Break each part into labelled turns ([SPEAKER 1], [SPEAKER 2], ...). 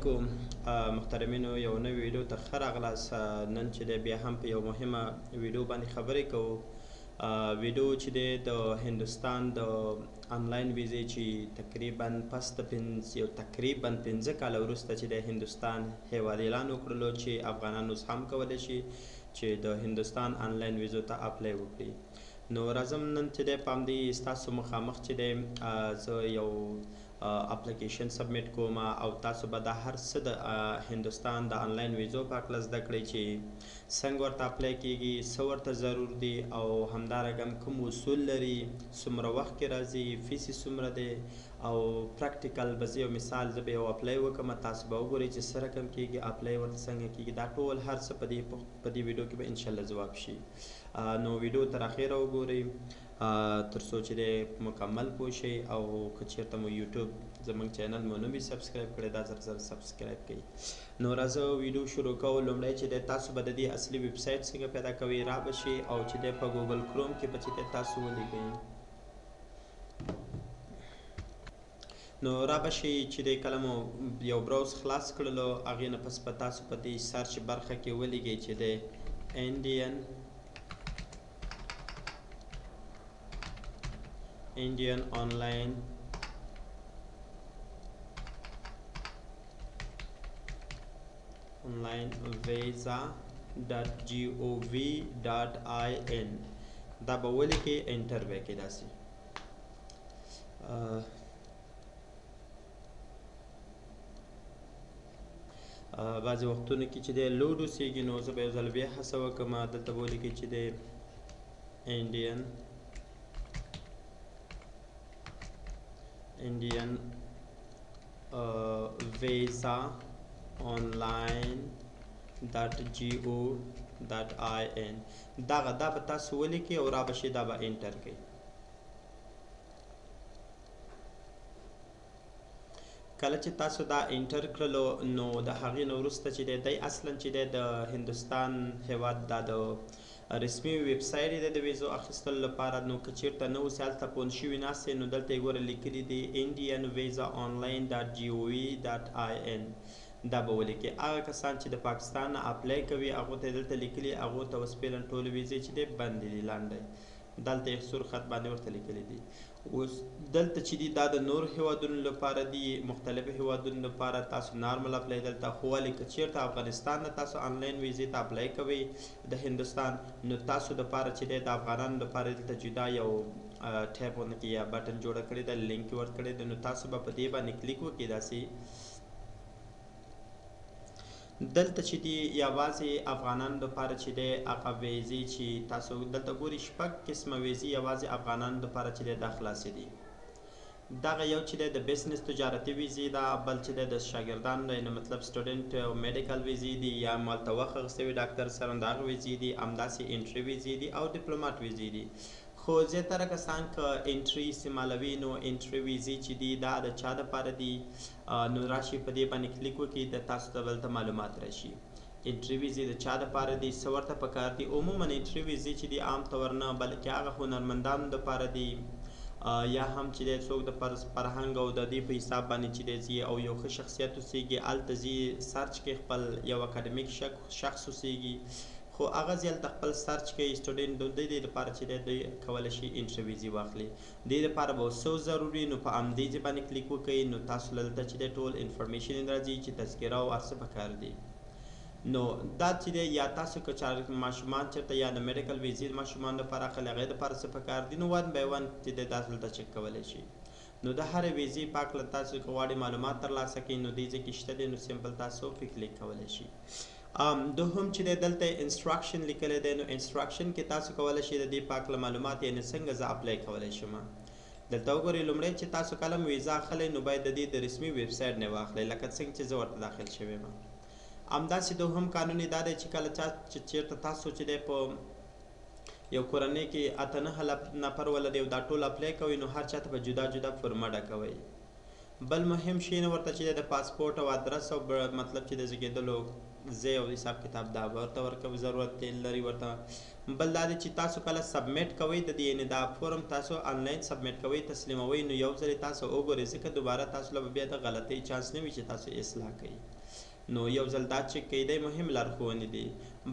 [SPEAKER 1] کوم محترمینو یو نوې ویډیو ته ښه راغلاست. نن چې دی بیا هم په یو مهمه ویډیو باندې خبرې کوو. ویډیو چې دی د هندوستان د آنلاین ویزې چې تقریبا پس د تقریبا 15 کاله وروسته چې د هندوستان هیواد اعلان وکړلو چې افغانان اوس هم کولی شي چې د هندوستان آنلاین ویزو ته اپلای وکړي. نو راځم نن چې دی په همدې ستاسو مخامخ چې دی زه یو اپلیکیشن سبمیټ کوم او تاسو به دا هر څه د هندوستان د آنلاین ویزو په هکله زده کړئ چې څنګه ورته اپلای کیږي، څه ورته ضرور دي او همدارنګه کوم اصول لري، څومره وخت کې راځي، فیس یې څومره دی او پریکټیکل به زه یو مثال زه به یو اپلای وکړم، تاسو به وګورئ چې څه رقم کیږي، اپلای ورته څنګه کیږي. دا ټول هر څه په دې ویډیو کې به انشاءالله ځواب شي. نو ویډیو تر اخره وګورئ تر څو چې دی مکمل پوه شئ او که چېرته مو یوټیوب زموږ چینل مو نه وي سبسکرایب کړی دا زر سبسکرایب کړئ. نو راځه ویډیو شروع کوو. لومړی چې دی تاسو به د دې اصلي ویب سایټ څنګه پیدا کوئ را به شي او چې دی په ګوګل کروم کې به چې دی تاسو ولیکئ. نو را به شي چې دی کله مو یو براوز خلاص کړلو هغې نه پس به تاسو په دې سرچ برخه کې ولیکئ چې دی Indian online visa.gov.in دا به ولیکئ، انټر به کړئ داسې. بعضې وختونو کې چې دی لوډ اوسېږي نو زه به یو ځل بیا هڅه وکړم. دلته به ولیکئ چې دی Indian visa online.go.in دا به تاسو ولیکئ او را به شي دا به انټر کړئ. کله چې تاسو دا انټر کړلو نو د هغې نه وروسته چې دی اصلا چې دی د هندوستان هیواد دا د رسمي ویب سایټ دی د ویزو اخیستلو لپاره. نو که چېرته نه اوسئ هلته پون شوي ناستئ نو دلته یې ګوره لیکلي دي indianvisaonline.gov.in دا به ولیکئ. هغه کسان چې د پاکستان نه اپلای کوي هغو ته یې دلته لیکلي، هغو ته اوس فعلا ټولې ویزې چې دی بندې دي لنډی دلته یې سور خط باندې ورته لیکلي دي. اوس دلته چې دي دا د نور هیوادونو لپاره دي، مختلفو هیوادونو لپاره تاسو نارمل اپلای دلته خو ولې که چېرته افغانستان نه تاسو آنلاین ویزې ته اپلای کوئ د هندوستان نو تاسو دپاره چې دی د افغانانو لپاره دلته جدا یو ټیپ ونه کې یا بټن جوړه کړې ده، لینک یې ورکړی ده. نو تاسو به په دې باندې کلیک وکړئ داسې. دلته چې دی یوازې افغانانو لپاره چې دی هغه ویزې چې تاسو دلته ګورئ 6 قسمه ویزې یوازې افغانانو لپاره چې دی دا خلاصې دي. دغه یو چې دی د بزنس تجارتي ویزې ده، بل چې دی د شاګردانو یعنې مطلب سټوډنټ او میډیکل ویزې دي یا مالته وخت اخیستی وي ډاکټر سره د هغه ویزې دي، همداسې انټري ویزې دي او ډیپلوماټ ویزې دي. خو زیاتره کسان که انټري استعمالوي نو انټري ویزې چې دي دا د چا دپاره دي نو راشي په دې باندې کلیک وکړئ د تاسو ته دلته معلومات راشي. انټري ویزې د چا دپاره دي، څه ورته پکار دي. عموما انټري ویزې چې دي عام طور نه بلکې هغه هنرمندانو دپاره دي یا هم چې دی څوک د فرهنګ او د دې په حساب باندې چې دی ځي او یو ښه شخصیت اوسېږي هلته ځي سرچ کې خپل یو اکاډمیک شخص اوسېږي خو هغه ځې هلته خپل سرچ کوي سټوډنټ د دې دپاره چې دی دوی کولی شي انټري ویزې واخلي. دې دپاره به څه ضروري نو په همدې ځای باندې کلیک وکړئ نو تاسو له دلته چې دی ټول انفارمیشن راځي چې تذکره او هر څه پکار دي. نو دا چې دی یا تاسو که ماشومان چېرته یا د میډیکل ویزې ماشومان لپاره اخلي هغې دپاره څه پکار دي نو 1 by 1 چې دی تاسو دلته چک کولی شي. نو د هرې ویزې په هکله تاسو که غواړئ معلومات ترلاسه کړئ نو دې ځای کې شته دی نو سمپل تاسو پرې کلیک کولی شي. دوهم چې دی دلته انسټراکشن لیکلی دی نو انسټراکشن کې تاسو کولی شئ د دې په هکله معلومات یعنې څنګه زه اپلای کولی شم. دلته وګورئ لومړی چې تاسو کله هم ویزا اخلئ نو باید د دې د رسمي ویب سایټ نه واخلئ لکه څنګه چې زه ورته داخل شوی یم. همداسې دوهم قانون یې دا دی چې کله چېرته تاسو چې دی په یو کورنۍ کې 8-9 نفر ولرئ او دا ټول اپلای کوئ نو هر چاته به جدا جدا فرمه ډکوئ. بل مهم شی نه ورته چې د پاسپورت او ادرس او مطلب چې د زیږېدلو ځای او حساب کتاب دا ورته ورکوي ضرورت لري ورته. بل دا دی چې تاسو کله سبمیټ کوئ د دې یعنې دا فورم تاسو آنلاین سبمیټ کوئ تسلیموئ نو یو ځلې تاسو وګورئ ځکه دوباره تاسو له بیا د غلطۍ چانس نه وي چې تاسو اصلاح کوئ نو یو ځل دا چک کوئ دی مهم لارښوونې دي.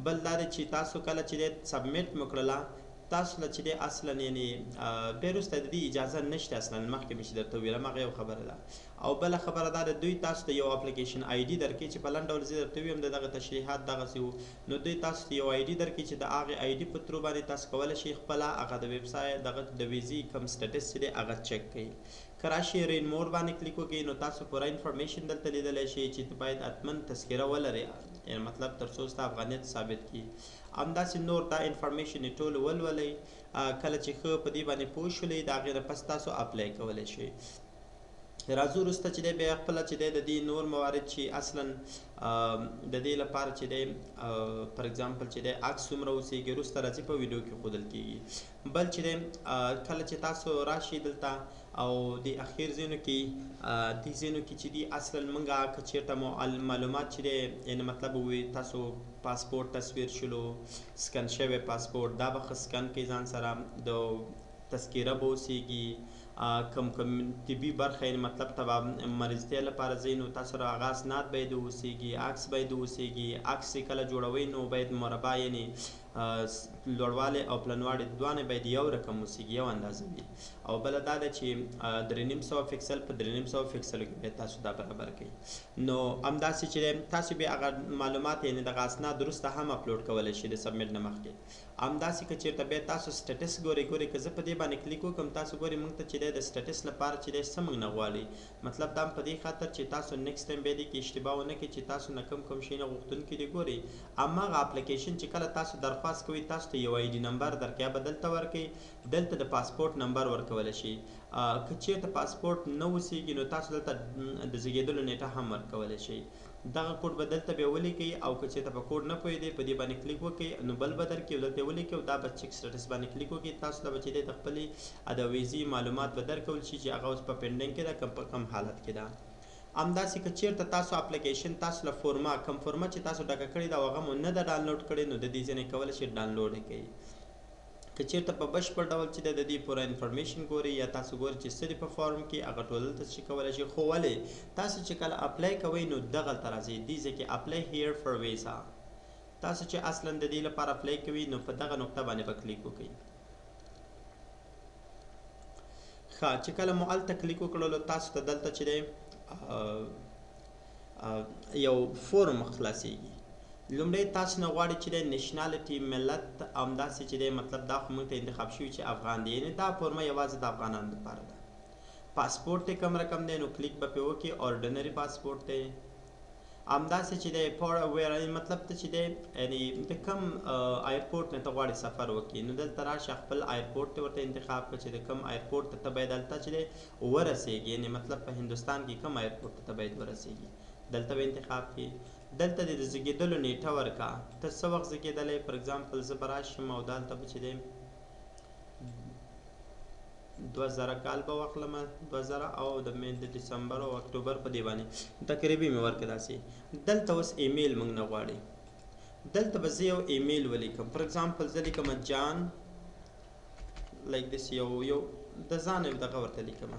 [SPEAKER 1] بل دا دی چې تاسو کله چې دی سبمیټ مو کړله تاسو له چې دی اصلا یعنې بیا وروسته د دې اجازه نشته اصلا مخکې مې چې درته وویلم هغه یو خبره ده. او بله خبره دا ده دوی تاسو ته یو اپلیکیشن آی ډي درکوي چې په لنډ ډول زه درته ویم د دغه تشریحات دغسې وو نو دوی تاسو ته یو آی ډي درکوي چې د هغې آی ډي په ترو باندې تاسو کولی شئ خپله هغه د ویب سایټ دغه د ویزې کوم سټیټس چې دی هغه چک کوئ. که راشئ رین مور باندې کلیک وکړئ نو تاسو پوره انفارمیشن دلته لیدلی شئ چې ته باید حتما تذکره ولرئ یعنې مطلب تر څو ستا افغانیت ثابت کړي. همداسې نور دا انفارمیشن یې ټول ولولئ کله چې ښه په دې باندې پوه شولئ د هغې نه پس تاسو اپلای کولی شئ. راځو وروسته چې دی بیا خپله چې دی د دې نور موارد چې اصلا د دې لپاره چې دی پر اگزامپل چې دی عکس څومره اوسېږي وروسته راځي په ویډیو کې ښودل کېږي. بل چې دی کله چې تاسو راشئ دلته او د اخیر ځینو کې دې ځینو کې چې دي اصلا موږ که چېرته معلومات چې دی یعنې مطلب ووي تاسو پاسپورت تصویر شلو سکن شوی پاسپورت دا به ښه سکن کوئ ځان سره د تذکیره به اوسېږي کم طبي برخه یعنې مطلب ته به مریضتیا لپاره ځئ نو تاسو سره هغه اسناد باید اوسېږي عکس باید اوسېږي عکس چې کله جوړوئ نو باید مربع یعنې لوړوالی او پلنوالی دواړه باید یو رقم اوسېږي یو اندازه وي. او بله دا ده چې 350 فکسل په 350 فکسلو کې باید تاسو دا برابر کړئ. نو همداسې چې تاسو بیا هغه معلومات یعنې دغه اسناد وروسته هم اپلوډ کولی شئ د سبمیټ نه مخکې. همداسې که چېرته بیا تاسو سټیټس ګورئ که زه په دې باندې کلیک وکړم تاسو ګورئ موږ ته چې دی د سټیټس لپاره چې دی څه موږ نه غواړي مطلب دا هم په دې خاطر چې تاسو نیکسټ ټایم بیا دې کې اشتباه ونه کړئ چې تاسو نه کوم شی نه غوښتونکي دي. ګورئ هماغه اپلیکیشن چې کله تاسو درخواست کوئ تاسو ته یو آی ډي نمبر درکوي یا به دلته ورکوي دلته د پاسپورت نمبر ورکولی شي. که چېرته پاسپورت نه اوسېږي نو تاسو دلته د زیږېدلو نیټه هم ورکولی شئ. دغه کوډ به دلته بیا ولیکئ او که چېرته په کوډ نه پوهېدئ په دې باندې کلیک وکړئ نو بل به درکړي او دلته یې ولیکئ او دا به چک سټیټس باندې کلیک وکړئ تاسو ته به چې دی د خپلې د ویزې معلومات به درکول شي چې هغه اوس په پینډینګ کې ده که په کم حالت کې ده. همداسې که چېرته تاسو اپلیکیشن تاسو له فورما کوم فورما چې تاسو ډکه کړې ده او هغه مو نه ده ډاونلوډ کړې نو د دې ځینې کولی شئ ډاونلوډ یې کړئ. که چېرته په بشپړ ډول چې د دې پوره انفارمیشن ګورئ یا تاسو ګورئ چې څه دي په فارم کې هغه ټول دلته چې کولی شئ. خو ولې تاسو چې کله اپلای کوئ نو دغلته راځئ دې ځای کې اپلای هیر فار ویزا تاسو چې اصلا د دې لپاره اپلای کوئ نو په دغه نقطه باندې به کلیک وکړئ. ښه چې کله مو هلته کلیک وکړلو تاسو ته دلته چې دی یو فورم خلاصېږي. لومړی تاسو نه غواړي چې دی نیشنالټي ملت همداسې چې دی مطلب دا خو موږ ته انتخاب شوي چې افغان دی یعنې دا فورمه یوازې د افغانانو لپاره ده. پاسپورت یې کم رقم دی نو کلیک به پرې وکړي اورډنري پاسپورت دی. همداسې چې دی مطلب ته چې دی یعنې د کم ایرپورټ نه ته غواړې سفر وکړي نو دلته راشه خپل ایرپورټ ته ورته انتخاب کړه چې د کم ایرپورټ ته باید دلته چې دی ورسېږي یعنې مطلب په هندوستان کې کم ایرپورټ ته باید ورسېږي دلته به انتخاب کړي. دلته د زیږېدلو نیټه ورکړه ته څه وخت زیږېدلی پر اگزامپل زه به راشم او دلته به چې دی 2000 کال به واخلم 2000 او د مې د ډسمبر او اکتوبر په دې باندې تقریبي مې ورکړه داسې. دلته اوس ایمیل موږ نه غواړي دلته به زه یو ایمیل ولیکم پر اگزامپل زه لیکم جان لایک دس یو د ځان دغه ورته لیکم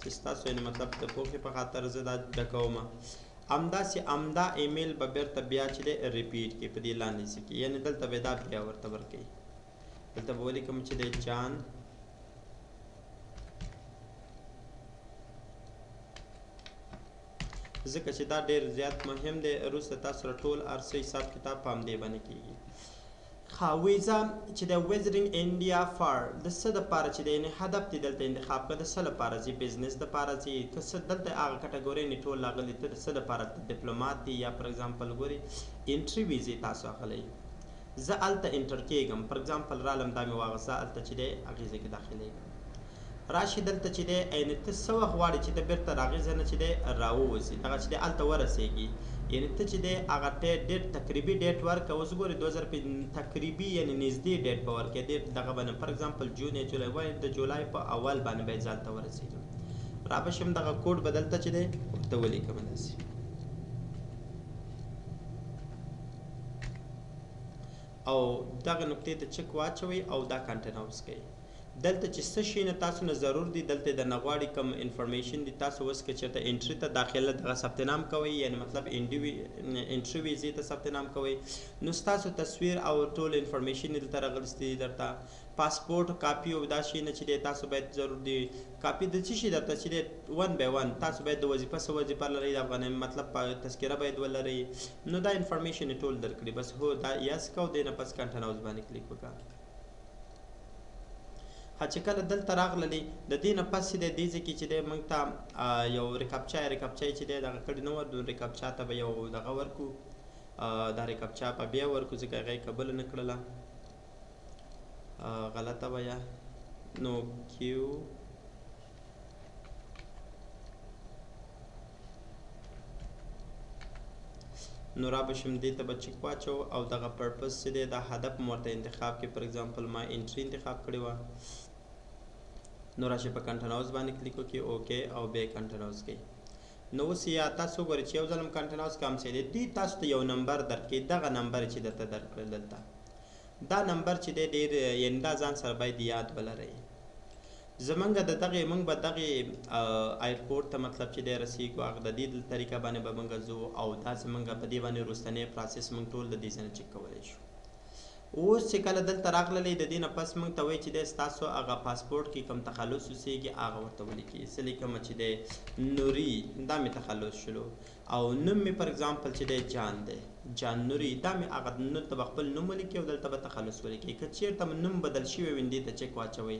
[SPEAKER 1] چې ستاسو یعنې مطلب د پوهې په خاطر زه دا ډکوم. همداسې همدا ایمیل به بیرته بیا چې دی ریپیټ کړي په دې لاندې څه کې یعنې دلته به دا بیا ورته ورکوي. دلته به ولیکم چې دی جان ځکه چې دا ډېر زیات مهم دی وروسته تاسو سره ټول هر څه حساب کتاب په همدې باندې کېږي. ویزا چې د وزرینګ انډیا فار د څه دپاره چې دی یعنې هدف دې دلته انتخاب کړه د څه لپاره ځي بزنس دپاره ځي که څه دلته هغه کټګورۍ نه ټول راغلي ته د څه دپاره ډیپلومات دي یا پر اگزامپل ګورئ انټري ویزې تاسو اخلئ. زه هلته انټر کېږم پر اگزامپل رالم دا مې واغسته هلته چې دی هغې ځای کې داخلېږم. راشي دلته چې دی یعنې ته څه وخت غواړې چې ته بېرته د هغې ځای نه چې دی راووځي دغه چې دی هلته ورسېږي یعنې ته چې دی هغه ډېټ تقریبي ډېټ ورکړه اوس ګورې 2000 تقریبي یعنې نږدې ډېټ به ورکړې ډېر دغه باندې فار اګزامپل جون یا جولای وایي د جولای په اول باندې باید زه هلته ورسېږم را به شم دغه کوډ به دلته چې دی ورته ولیکم داسې او دغه نقطې ته چک واچوئ او دا کنټینوس کوئ دلته چې څه شي نه تاسو نه ضرور دي دلته د نغواړي کوم انفارمیشن دي تاسو اوس که چېرته انټري ته داخله دغه ثبت نام کوئ یعنی مطلب انټري ویزې ته ثبت نام کوئ نو ستاسو تصویر او ټول انفارمیشن دلته راغلستی درته پاسپورټ کاپي او دا شي نه چې دی تاسو باید ضرور دي کاپي د څه شي درته چې دی 1 by 1 تاسو باید د وظیفه څه وظیفه لرئ د افغانۍ مطلب تذکره باید ولرئ نو دا انفارمیشن ټول درکړي بس هو دا یس کو دی نه پس کنټینوس باندې کلیک وکړه چې کله دلته راغللې د دې نه پس د دې ځکه چې د موږ ته یو ریکاپچا چې دی دغه کړی نو د ریکاپچا ته به یو دغه ورکو دا ریکاپچا په بیا ورکو ځکه هغه قبول نه کړله غلطه ویا نو کیو نو را بشم دې ته به چک واچو او دغه پرپس چې دی دا هدف مو ورته انتخاب کې فار اګزامپل ما انټري انتخاب کړې وه نو راشي په کنټینوس باندې کلیک وکړئ اوکې او بیا کنټینوس کوئ نو اوس یا تاسو ګورئ چې یو ځل هم کنټینوس کام څه دی دوی تاسو ته یو نمبر درکړي دغه نمبر چې درته درکړل دلته دا نمبر چې دی ډېر یعنې دا ځان سره باید یاد ولرئ زمونږ د دغې موږ به دغې ایرپورټ ته مطلب چې دی رسېږو هغه د دې طریقه باندې به موږ ځو او دا زمونږ په دې باندې وروستنی پروسس موږ ټول د دې ځای نه چک کولی شو اوس چې کله دلته راغللی د دې نه پس موږ ته وایي چې دی ستاسو هغه پاسپورټ کې کوم تخلص اوسېږي هغه ورته ولیکي څه لیکم چې دی نوري دا مې تخلص شلو او نوم مې فار اګزامپل چې دی جان دی جان نوري دا مې هغه نو ته به خپل نوم ولیکي او دلته به تخلص ولیکي که چېرته نوم بدل شوی وي دې ته چک واچوئ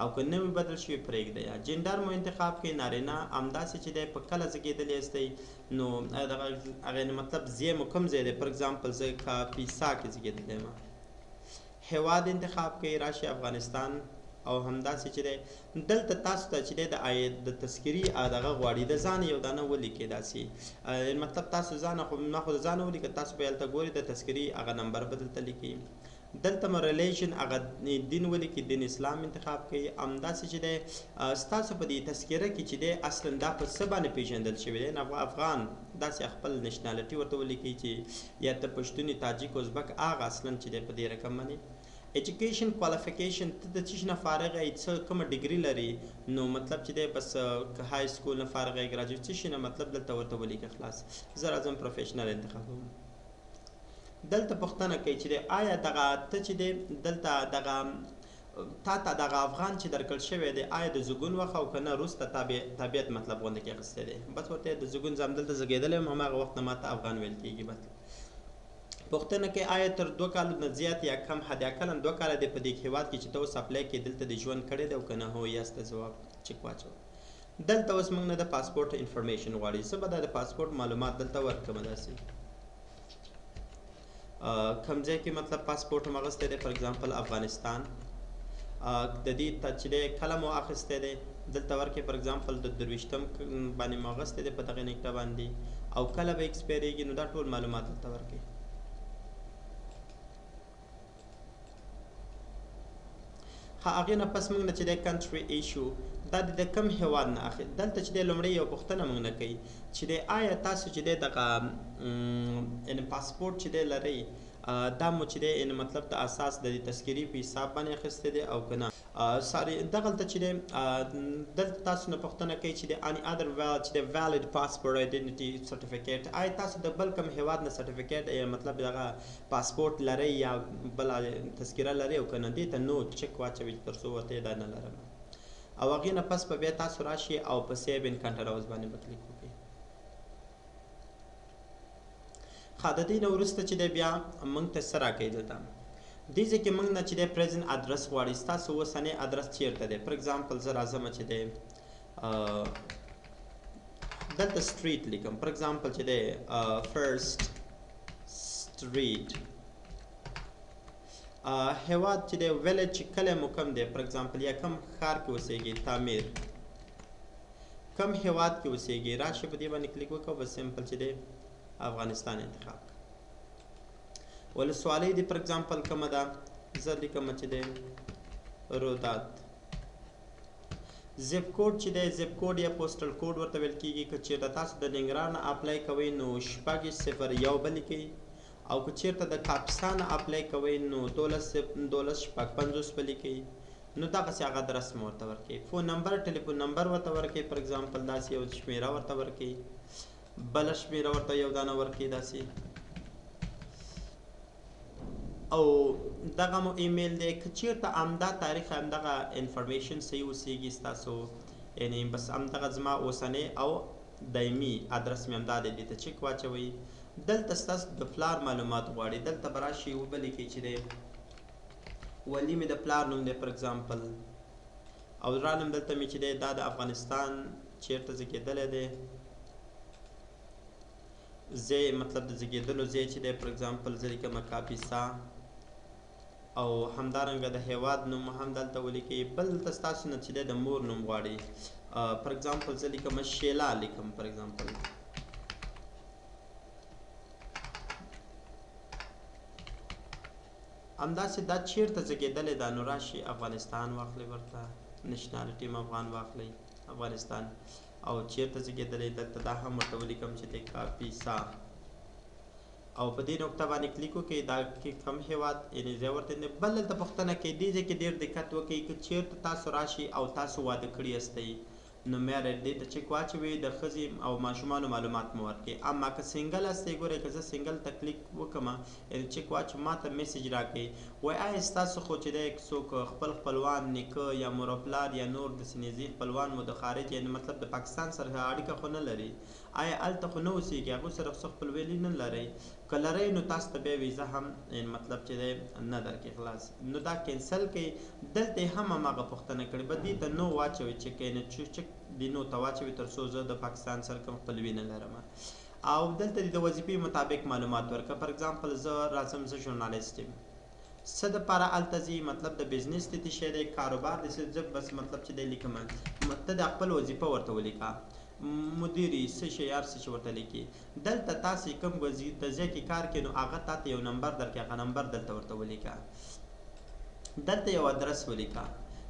[SPEAKER 1] او که نه وي بدل شوی پرېږدئ جنډر مو انتخاب کړئ نارینه همداسې چې دی په کله زیږېدلی یاستئ نو دغه هغې مطلب ځای مو کوم ځای دی فار اګزامپل زه کاپیسا کې زیږېدلی یم هیواد انتخاب کوي راشي افغانستان او همداسې چې دی دلته تاسو ته چې دی د تذکري دغه غواړي د ځان یو دانه ولیکئ داسې مطلب تاسو ځان خو ما خو د ځان ولیکه تاسو به هلته ګورئ د تذکري هغه نمبر به دلته لیکئ دلته مو ریلیشن هغه دین ولیکئ دین اسلام انتخاب کوي همداسې چې دی ستاسو په دې تذکره کې چې دی اصلا دا په څه باندې پیژندل شوی دی افغان داسې خپل نشنالټي ورته ولیکئ چې یا ته پښتون تاجک ازبک هغه اصلا چې دی په دې رقم باندې ایجوکیشن کوالیفیکیشن ته د څه نه فارغ یې څه کومه ډیګري لري نو مطلب چې دی بس که های سکول نه فارغ یې ګراجویټ څه شي نه مطلب دلته ورته ولیکه خلاص زه راځم پروفیشنل انتخابوم دلته پوښتنه کوي چې دی آیا دغه ته چې دی دلته دغه تا ته دغه افغان چې درکړل شوی دی آیا د زګون وخت او که نه وروسته تابعیت مطلب غونډه کې اخیستی دی بس ورته د زګون زه همدلته زېږېدلی یم هماغه وخت نه ما ته افغان ویل کېږي بس پوښتنه کوي آیا تر 2 کالو نه زیات یا کم حد اقلا 2 کاله دی په دې هېواد کې چې ته اوس اپلای کې دلته د ژوند کړی دی او که نه هو یس ته ځواب چک واچوه دلته اوس موږ نه د پاسپورټ انفارمیشن غواړي زه به دا د پاسپورټ معلومات دلته ورکړم داسې کوم ځای کې مطلب پاسپورټ هم اخیستی دی فار اګزامپل افغانستان د دې چې دی کله مو اخیستی دی دلته ورکړئ فار اګزامپل د 23 باندې مو اخیستی دی په دغې نیټه باندې او کله به ایکسپایریږي نو دا ټول معلومات دلته ورکړئ هغې نه پس موږ نه چې دی کنټري ایشو دا د کوم هیواد نه اخلي دلته چې دی لومړی یو پوښتنه موږ نه کوي چې دی آیا تاسو چې دی دغه یعنې پاسپورټ چې دی لرئ دا مو چې دی یعنې مطلب د اساس د تذکري په حساب باندې اخیستی دی او که نه ساري دغلته چې دی دلته تاسو نه پوښتنه کوي چې د any other چې دی valid passport identity certificate آیا تاسو د بل کوم هیواد نه سرټیفیکیټ مطلب دغه پاسپورټ لرئ یا بله تذکره لرئ او که نه دې ته نو چک واچوئ تر څو ورته دا نه لرم او هغې نه پس به بیا تاسو راشئ او په سیو ان کنټینوس باندې به کلیک وکړئ ښه د دې نه وروسته چې دی بیا موږ ته څه راکوي دلته دې ځای کې موږ نه چې دی پریزنټ ادرس غواړي ستاسو اوسنی ادرس چیرته دی فار اګزامپل زه راځم چې دی دلته سټریټ لیکم فار اګزامپل چې دی فرست سټریټ هیواد چې دی ویلیج چې کلی مو کم دی فار اگزامپل یا کم ښار کې اوسیږي تعمیر کم هیواد کې اوسیږي راشئ په دې باندې کلیک وکړو بس سمپل چې دی افغانستان انتخاب ولسوالۍ دی فار اگزامپل کومه ده زه لیکم چې دی رودات زیپ کوډ چې دی زیپ کوډ یا پوسټل کوډ ورته ویل کېږي که چېرته تاسو د ننګرهار نه اپلای کوئ نو 0601 به لیکئ او که چېرته د کاپیسا نه اپلای کوئ نو 1250 به لیکئ نو دغسې هغه درس مو ورته ورکوي فون نمبر ټلیفون نمبر ورته ورکوي فار اگزامپل داسې یو شمیره ورته ورکوي بله شمیره ورته یو دانه ورکوي داسې او دغه مو ایمیل دی که چېرته همدا تاریخ همدغه انفارمیشن صحیح اوسیږي ستاسو یعنې بس همدغه زما اوسنی او دایمي ادرس مې همدا دی دې ته چک واچوئ دلته ستاسو د پلار معلومات غواړي دلته به راشئ وبه لیکئ چې دی ولی مې د پلار نوم دی فار اگزامپل او رانم دلته مې چې دی دا د افغانستان چېرته زیږېدلی دی ځای مطلب د زیږېدلو ځای چې دی فار اگزامپل زه لیکمه کاپیسا او همدارنګه د هیواد نوم هم دلته ولیکئ بل دلته ستاسو نه چې دی د مور نوم غواړي فار اگزامپل زه لیکمه شیلا لیکم فار اگزامپل همداسې دا چیرته زیږېدلی دا نو راشي افغانستان واخلئ ورته نشنالټي م افغان واخلئ افغانستان او چیرته زیږېدلی دلته دا هم ورته ولیکم چې دی کاپیسا او په دې نقطه باندې کلیک وکړئ دا کې کم هیواد یعنې ځای ورته بل دلته پوښتنه کوي دې ځای کې ډېر دقت وکړئ که چیرته تاسو راشئ او تاسو واده کړي یاستئ نو میاره دې ته چک واچوئ د ښځې او ماشومانو معلومات مو ورکړئ اما که سنګل هستئ ګورئ که زه سنګل ته کلیک وکړمه یعنې چک واچوم ما ته میسج راکړئ وایي آیا ستاسو خو چې دی څوک خپل خپلوان نیکه یا مور و پلار یا نور داسې نږدې خپلوان مو د خارج یعنې مطلب د پاکستان سره اړیکه خو نه لري آیا هلته خو نه اوسېږي هغوی سره څه خپلویلي نه لرئ که لرئ نو تاسو ته بیا ویزه هم مطلب چې دی نه درکړي خلاص نو دا کینسل کړئ دلته یې هم هماغه پوښتنه کړې به دې ته نو واچوئ چک یعنې چک دې نو ته واچوئ تر څو زه د پاکستان سره کوم خپلوي نه لرم او دلته د وظیفې مطابق معلومات ورکړه فار اگزامپل زه راځم زه ژورنالیست یم څه دپاره هلته ځي مطلب د بزنس د څه شی دی کاروبار د څه زه بس مطلب چې دی لیکم ته د خپل وظیفه ورته ولیکه مدیری څه شی هر څه چې ورته لیکي دلته تاسې کوم د ځای کې کار کوي نو هغه تاته یو نمبر درکړي هغه نمبر دلته ورته ولیکه دلته یو ادرس ولیکه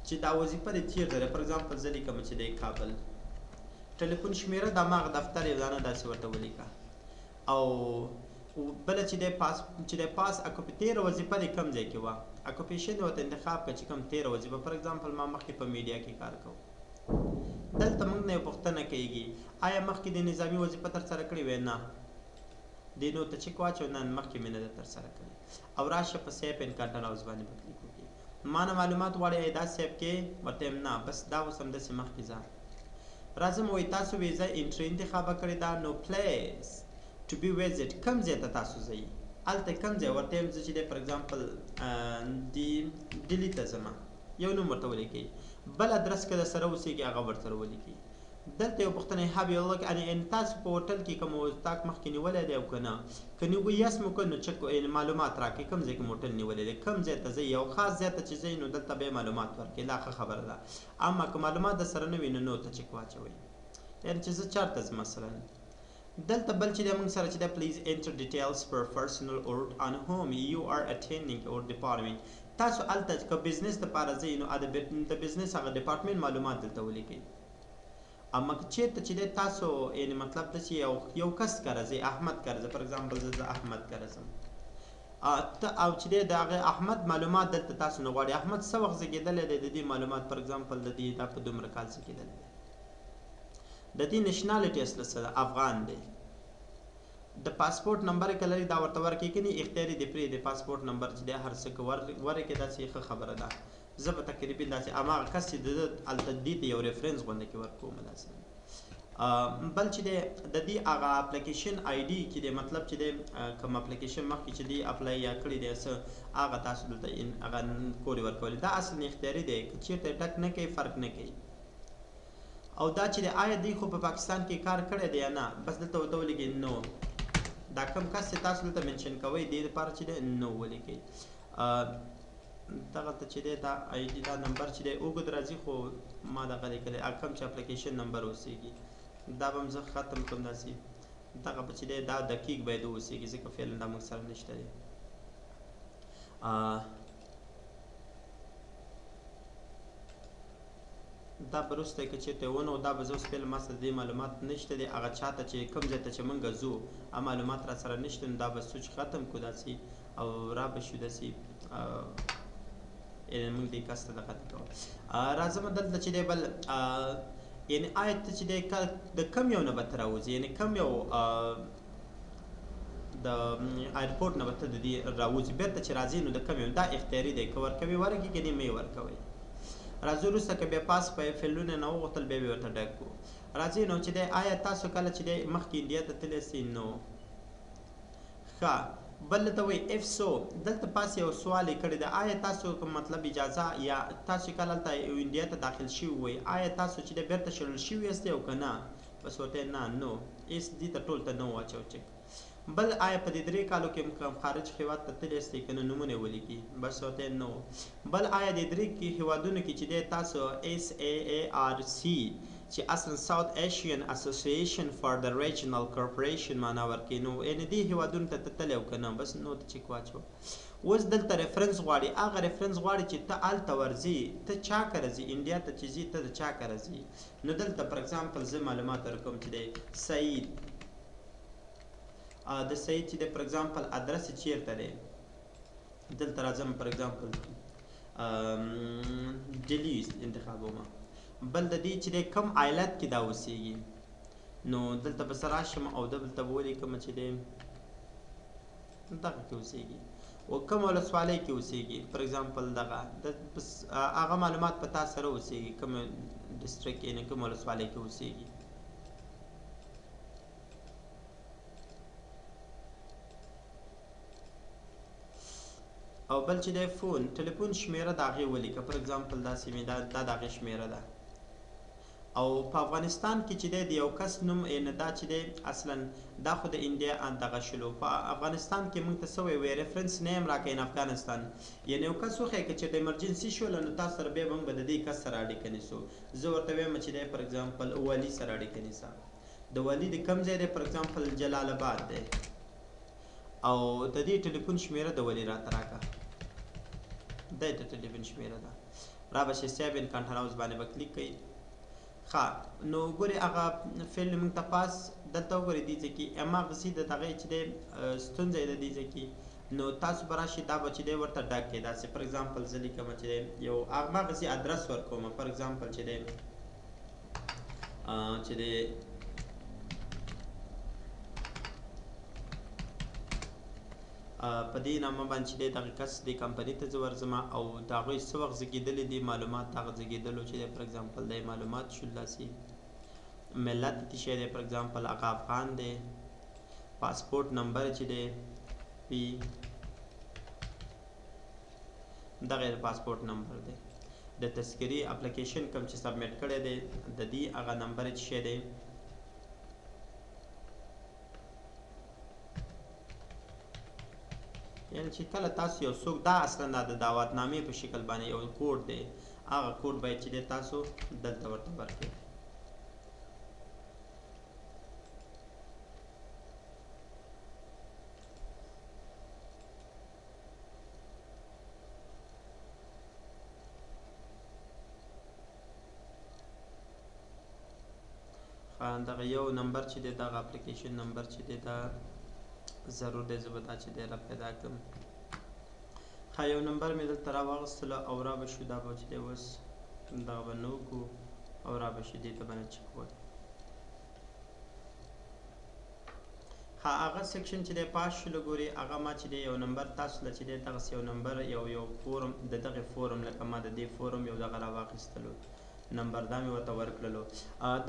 [SPEAKER 1] چې دا وظیفه دې چیرته ده فار اگزامپل زه لیکم چې دی کابل ټلیفون شمیره د هماغه دفتر یو دانه داسې ورته ولیکه او بله چې دی پاس تیره وظیفه دې کوم ځای کې وه اکوپیشن ورته انتخاب کړه چې کوم تیره وظیفه فار اگزامپل ما مخکې په میډیا کې کار کوم دلته موږ نه یو پوښتنه کیږي آیا مخکې د نظامي وظیفه ترسره کړې وې نه دې نو ته چک واچو نه مخکې مې نه ده ترسره کړې او راشه په سیف ان کنټرول هاوس باندې به کلیک وکړي ما نه معلومات غواړي دا سیف کې ورته یم نه بس دا اوس همداسې مخکې ځه راځم وایي تاسو ویزه انټري انتخابه کړې ده نو پلیس ټو بي ویزټ کوم ځای ته تاسو ځئ هلته کوم ځای ورته یم زه چې دی فار اگزامپل ډیلي ته ځمه یو نوم ورته ولیکئ بل ادرس که درسره اوسېږي هغه ورسره ولیکئ دلته یو پوښتنه هاو یو لک یعنې تاسو په هوټل کې کوم اتاق مخکې نیولی دی او که نه که نیوی یس مو کړ نو چک معلومات راکړئ کوم ځای کې مو هوټل نیولی دی کوم ځای ته ځئ یو خاص ځای ته چې ځئ نو دلته به یې معلومات ورکړئ دا ښه خبره ده اما که معلومات درسره نه وي نو نو ته چک واچوئ یعنې چې زه چېرته ځم مثلا دلته بل چې دی موږ سره چې دی پلیز انټر ډیټیلز پر پرسنل اور آن هوم یو آر اټینډینګ اور ډپارټمنټ تاسو هلته که بزنس دپاره ځئ نو د بزنس هغه ډپارټمنټ معلومات دلته ولیکئ اما که چېرته چې دی تاسو یعنې مطلب داسې یو کس کره ځئ احمد کره ځه فار اگزامپل زه احمد کره ځم او چې دی د هغه احمد معلومات دلته تاسو نه غواړئ احمد څه وخت زیږېدلی دی د دې معلومات فار اگزامپل د دې دا په دومره کال زیږېدلی دی د دې نشنالټي اصله څه ده افغان دی د پاسپورټ نمبر یې که لري دا ورته ورکړئ که نه اختیاري دې پرېږدئ پاسپورټ نمبر چې دی هر څه که ورکړئ داسې ښه خبره ده زه به تقریبا داسې هماغه کس چې د ده هلته دې ته یو ریفرنس غونډه کې ورکوم داسې بل چې دی د دې هغه اپلیکیشن آی ډي چې دی مطلب چې دی کوم اپلیکیشن مخکې چې دی اپلای یا کړی دی څه هغه تاسو دلته هغه کورې ورکولی دا اصل اختیاري دی که چېرته یې ټک نه کوي فرق نه کوي او دا چې دی آیا دی خو په پاکستان کې کار کړی دی یا نه بس دلته ورته ولیکئ نو دا کوم کس چې تاسو دلته منشن کوئ دې دپاره چې دی نو ولیکئ دغلته چې دی دا آی ډي دا نمبر چې دی اوږد راځي خو ما دغه لیکلی کوم چې اپلیکیشن نمبر اوسیږي دا به هم زه ختم کړم داسې دغه به چې دی دا دقیق باید واوسیږي ځکه فعلا دا موږ سره نشته دی دا به وروسته که چېرته ونه دا به زه اوس فعلا ما سره دې معلومات نشته دی هغه چا ته چې کوم ځای ته چې موږ ځو هغه معلومات را سره نشته نو دا به سوچ ختم کړو داسې او را به شو داسې یعنې موږ دې کس ته دغه کوو راځم دلته چې دی بل یعنې آیا ته چې دی د کم یو نه به ته راوځې یعنې کم یو د ایرپورټ نه به ته د دې راوځې بېرته چې راځې نو د کم یو دا اختیاري دی که ورکوې ورکړي که نه مې ورکوئ راځو وروسته که بیا پاس په فیلډونه نه وغوښتل بیا به ورته ډک کړو راځئ نو چې دی آیا تاسو کله چې دی مخکې انډیا ته تللی سئ نو ښه بل دلته وایي اف سو دلته پاس یو سوال یې کړی دی آیا تاسو مطلب اجازه یا تاسو کله هلته انډیا ته داخل شوي وئ آیا تاسو چې دی بیرته شړل شوي یاستئ او که نه بس ورته نه نو هېڅ دې ته ټول ته نه واچو چک بل آیا په دې 3 کالو کې کوم خارج هیواد ته تللی یاستئ که نه نومونه یې ولیکي بس ورته نو بل آیا د 3 هیوادونو کې چې دی تاسو SAARC چې اصلا ساوث ایشین اسوسییشن فار د ریجنل کارپوریشن معنا ورکوي نو یعنې دې هیوادونو ته ته تللی او که نه بس نو ته چک واچو اوس دلته ریفرنس غواړي هغه ریفرنس غواړي چې ته هلته ورځې ته چا کره ځې انډیا ته چې ځې ته د چا کره ځې نو دلته فار اګزامپل زه معلومات درکوم چې دی سعید د سعید چې دی فار اګزامپل ادرس یې چیرته دی دلته راځم فار اګزامپل ډیلي انتخابوم بل د دې چې دی کوم ایالت کې دا اوسیږي نو دلته به زه راشم او دلته به ولیکم چې دی دغه کې اوسیږي او کوم ولسوالۍ کې اوسیږي فار اګزامپل دغه هغه معلومات په تا سره اوسیږي کوم ډسټرکټ یعنې کوم ولسوالۍ کې اوسیږي او بل چې دی فون ټلیفون شمیره د هغې ولیکه فار اګزامپل داسې مې دا د هغې شمیره ده او په افغانستان کې چې دی د یو کس نوم یعنې دا چې دی اصلا دا خو د انډیا دغه شلو په افغانستان کې موږ ته څه وایي ریفرنس نیم راکوي ان افغانستان یعنې یو کس وښیي که چېرته ایمرجنسي شوله نو تاسو سره بیا به موږ به د دې کس سره اړیکه نیسو زه ورته وایم چې دی فار اګزامپل والي سره اړیکه نیسه د والي د کوم ځای دی فار اګزامپل جلال آباد دی او د دې ټلیفون شمیره د والي راته راکړه دا د ټلیفون شمیره ده را به شي سیب ان کنټر هاوس باندې به کلیک کوئ ښه نو ګورې هغه فیلډ موږ ته پاس دلته وګورئ دې ځای کې هماغسې د دغې چې دی ستونزه یې د دې ځای کې نو تاسو به راشئ دا به چې دی ورته ډک کړئ داسې فار اګزامپل زه لیکم چې دی یو هماغسې ادرس ورکوم فار اګزامپل چې دی په دې نامه باندې چې دی دغه کس دې کمپنۍ ته زه ورځم او د هغوی څه وخت زیږېدلي دي معلومات هغه زیږېدلو چې دی فار اګزامپل دی معلومات شول داسې ملت څه شی دی فار اګزامپل هغه افغان دی پاسپورټ نمبر چې دی پی دغه پاسپورټ نمبر دی د تذکرې اپلیکیشن کوم چې سبمیټ کړی دی د دې هغه نمبر څه شی دی یعنې چې کله تاسو یو څوک دا اصلا د دعوتنامې په شکل باندې یو کوډ دی هغه کوډ باید چې دی تاسو دلته ورته ورکړئ دغه یو نمبر چې دی دغه اپلیکیشن نمبر چې دی دا ضرور دی زه به دا چې دی را پیدا کړم ښه یو نمبر مې دلته راواخیستلو او را به شو دا به چې دی اوس دغه به نه وکړو او را به شي دې ته به نه چک وایي ها هغه سیکشن چې دی پاس شلو ګوري هغه ما چې دی یو نمبر تاسو له چې دی دغسې یو نمبر یو فورم د دغې فورم لکه ما د دې فورم یو دغه راواخیستلو نمبر دا مې ورته ورکړلو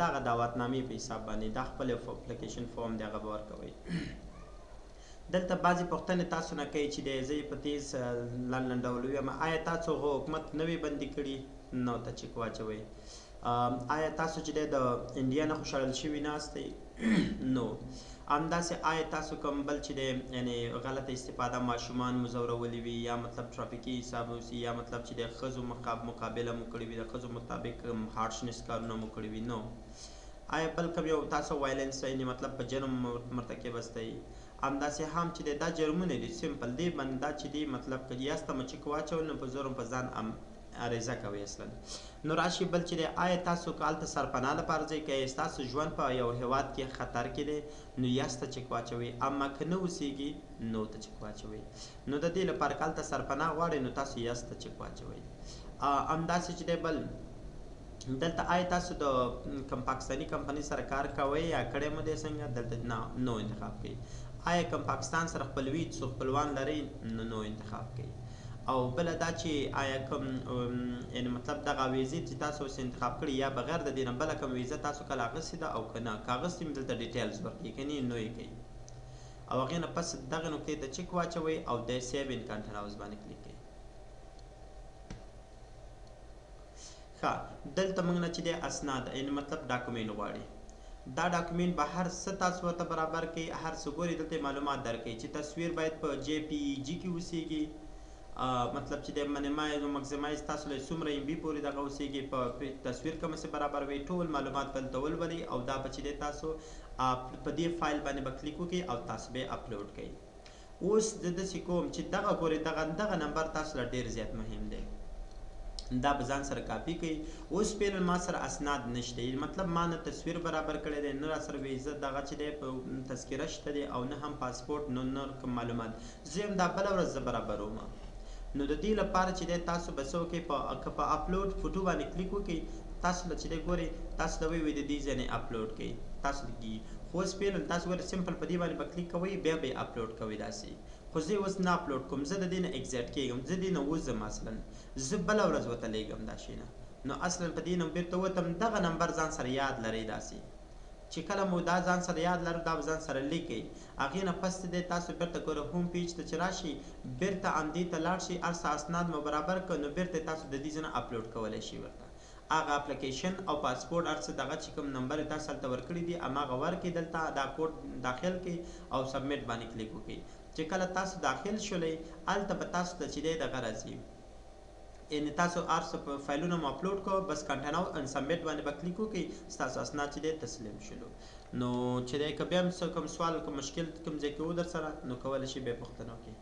[SPEAKER 1] دغه دعوتنامې په حساب باندې دا خپل یو اپلیکیشن فورم دی هغه به ورکوئ دلته بعضې پوښتنې تاسو نه کوي چې دی زه یې په تیز لنډ ډول ووایم آیا تاسو حکومت نه وي بندي کړي نو ته چک واچوئ آیا تاسو چې دی د انډیا نه خو شړل شوي ناست دی نو همداسې آیا تاسو کوم بل چې دی یعنې غلطه استفاده ماشومان مو ځورولي وي یا مطلب ټرافیکي حساب اوسي یا مطلب چې د ښځو مقابله مو کړې وي د ښځو مطابق هارشنس کارونه مو کړي وي نو آیا بل کوم یو تاسو وایلنس یعنې مطلب په جرم مرتکب استئ همداسې هم چې دی دا جرمونه دي سمپل دی باندې دا چې دی مطلب که یاسته مچک واچول نو په زور په ځان عریضه کوي اصلا نو راشي بل چې دی آیا تاسو که هلته سرپناه لپاره ځئ که ستاسو ژوند په یو هیواد کې خطر کې دی نو یاسته چک واچوئ اما که نه اوسیږي نو ته چک واچوئ نو د دې لپاره که هلته سرپناه غواړئ نو تاسو یاسته چک واچوئ همداسې چې دی بل دلته آیا تاسو د کوم پاکستاني کمپنۍ سره کار کوئ یا کړی مو دی څنګه دلته نو انتخاب کوئ آیا کوم پاکستان سره خپلوي څو خپلوان لرئ نو انتخاب کوئ او بله دا چې آیا کوم یعنې مطلب دغه ویزې چې تاسو اوس انتخاب کړي یا بغیر د دې نه بله کوم ویزه تاسو کله اخیستې ده او که نه که اخیستې مې دلته ډیټیلز ورکړي که نه نو یې کوي او هغې نه پس دغه نقطې ته چک واچوئ او د سیو ان کنټن هاوس باندې کلیک کوئ ښه دلته موږ نه چې دی اسناد یعنې مطلب ډاکومنټ غواړي دا ډاکومنټ به هر څه تاسو ورته برابر کوي هر څه ګوري دلته معلومات درکوي چې تصویر باید په جی پی جي کې اوسیږي مطلب چې د منیمایز او مکسیمایز تاسو له څومره ام بي پورې دغه اوسیږي په تصویر کوم څه برابر وي ټول معلومات دلته ولولئ او دا به چې دی تاسو په دې فایل باندې به کلیک وکړئ او تاسو به اپلوډ کړئ اوس د داسې کوم چې دغه ګورئ دغه نمبر تاسو له ډېر زیات مهم دی دا به ځان سره کاپي کوي اوس فعلا ما سره اسناد نشته مطلب ما نه تصویر برابر کړی دی نه راسره ویزه دغه چې دی په تذکره شته دی او نه هم پاسپورټ نه کوم معلومات زه هم دا بله ورځ زه برابروم نو د دې لپاره چې دی تاسو به څه وکړئ که په اپلوډ فوټو باندې کلیک وکړئ تاسو له چې دی ګورئ تاسو له وایي د دې ځای اپلوډ کړئ تاسو کېږي خو اوس فعلا تاسو ګورئ سمپل په دې باندې به کلیک کوئ بیا به یې اپلوډ کوئ داسې خو زه اوس نه اپلوډ کوم زه د دې نه اکزیټ کېږم زه دې نه وځم اصلا زه بله ورځ ورته لیږم دا شی نه نو اصلا په دې نه بېرته وتم دغه نمبر ځان سره یاد لرئ داسې چې کله مو دا ځان سره یاد لرو دا به ځان سره لیکئ هغې نه پس دی تاسو بیرته ګوره هوم پیج ته چې راشئ بیرته همدې ته لاړ شئ هر څه اسناد مو برابر کړه نو بیرته تاسو د دې ځای نه اپلوډ کولی شئ ورته هغه اپلیکیشن او پاسپورټ هر څه دغه چې کوم نمبر یې تاسو هلته ورکړي دي هماغه ورکړئ دلته دا کوډ داخل کړئ او سبمیټ باندې کلیک وکړئ چې کله تاسو داخل شولئ هلته به تاسو ته چې دی دغه راځي یعنې تاسو هر څه په فایلونه مو اپلوډ کړو بس کنټینو ان سبمیټ باندې به کلیک وکړئ ستاسو اسناد چې دی تسلیم شلو نو چې دی که بیا هم څه کوم سوال کوم مشکل کوم ځای کې و در سره نو کولی شئ بیا پوښتنه وکړئ